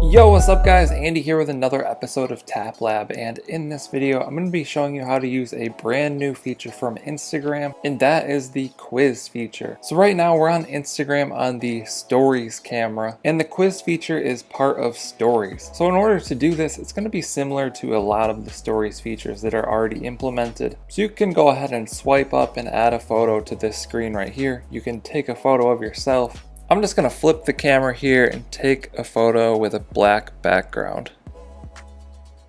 Yo, what's up guys? Andy here with another episode of Tap Lab, and in this video I'm going to be showing you how to use a brand new feature from Instagram, and that is the quiz feature. So right now we're on Instagram on the Stories camera, and the quiz feature is part of Stories. So in order to do this, it's going to be similar to a lot of the Stories features that are already implemented. So you can go ahead and swipe up and add a photo to this screen right here. You can take a photo of yourself. I'm just going to flip the camera here and take a photo with a black background.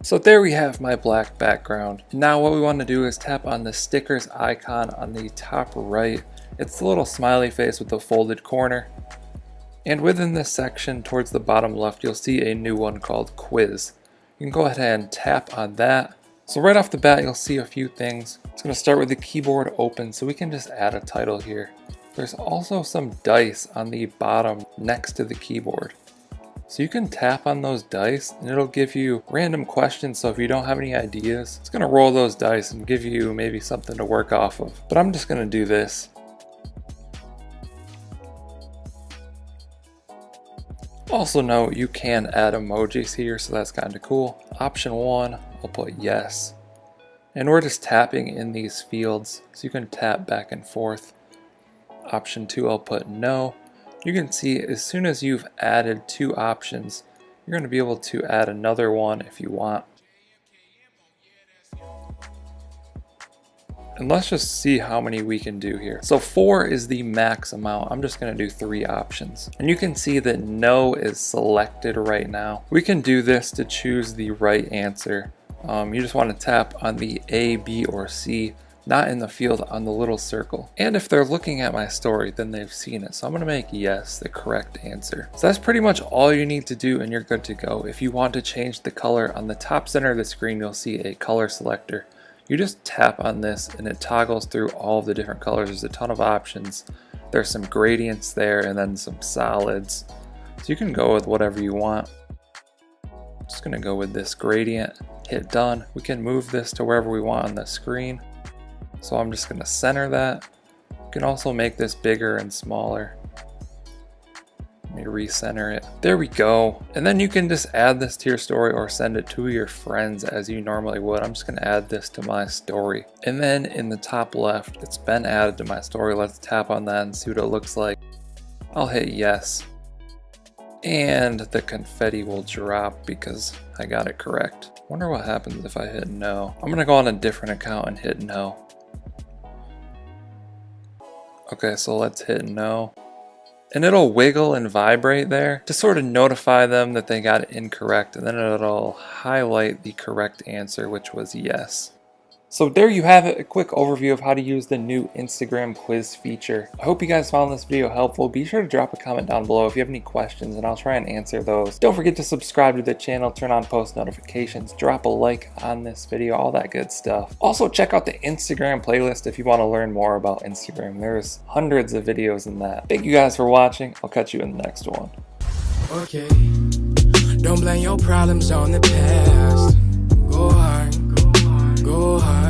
So there we have my black background. Now what we want to do is tap on the stickers icon on the top right. It's the little smiley face with the folded corner. And within this section towards the bottom left, you'll see a new one called Quiz. You can go ahead and tap on that. So right off the bat, you'll see a few things. It's going to start with the keyboard open, so we can just add a title here. There's also some dice on the bottom next to the keyboard. So you can tap on those dice and it'll give you random questions. So if you don't have any ideas, it's going to roll those dice and give you maybe something to work off of. But I'm just going to do this. Also note, you can add emojis here, so that's kind of cool. Option 1, I'll put yes. And we're just tapping in these fields, so you can tap back and forth. Option 2, I'll put no. You can see as soon as you've added 2 options, you're going to be able to add another one if you want. And let's just see how many we can do here. So 4 is the max amount. I'm just going to do 3 options. And you can see that no is selected right now. We can do this to choose the right answer. You just want to tap on the A, B, or C, not in the field on the little circle. And if they're looking at my story, then they've seen it. So I'm going to make yes the correct answer. So that's pretty much all you need to do and you're good to go. If you want to change the color, on the top center of the screen you'll see a color selector. You just tap on this and it toggles through all of the different colors. There's a ton of options. There's some gradients there and then some solids. So you can go with whatever you want. I'm just going to go with this gradient. Hit done. We can move this to wherever we want on the screen. So I'm just going to center that. You can also make this bigger and smaller. Let me recenter it. There we go. And then you can just add this to your story or send it to your friends as you normally would. I'm just going to add this to my story. And then in the top left, it's been added to my story. Let's tap on that and see what it looks like. I'll hit yes. And the confetti will drop because I got it correct. Wonder what happens if I hit no. I'm going to go on a different account and hit no. Okay, so let's hit no. And it'll wiggle and vibrate there to sort of notify them that they got it incorrect, and then it'll highlight the correct answer, which was yes. So there you have it, a quick overview of how to use the new Instagram quiz feature. I hope you guys found this video helpful. Be sure to drop a comment down below if you have any questions and I'll try and answer those. Don't forget to subscribe to the channel, turn on post notifications, drop a like on this video, all that good stuff. Also check out the Instagram playlist if you want to learn more about Instagram. There's hundreds of videos in that. Thank you guys for watching. I'll catch you in the next one. Okay, don't blame your problems on the past. Go hard, go hard.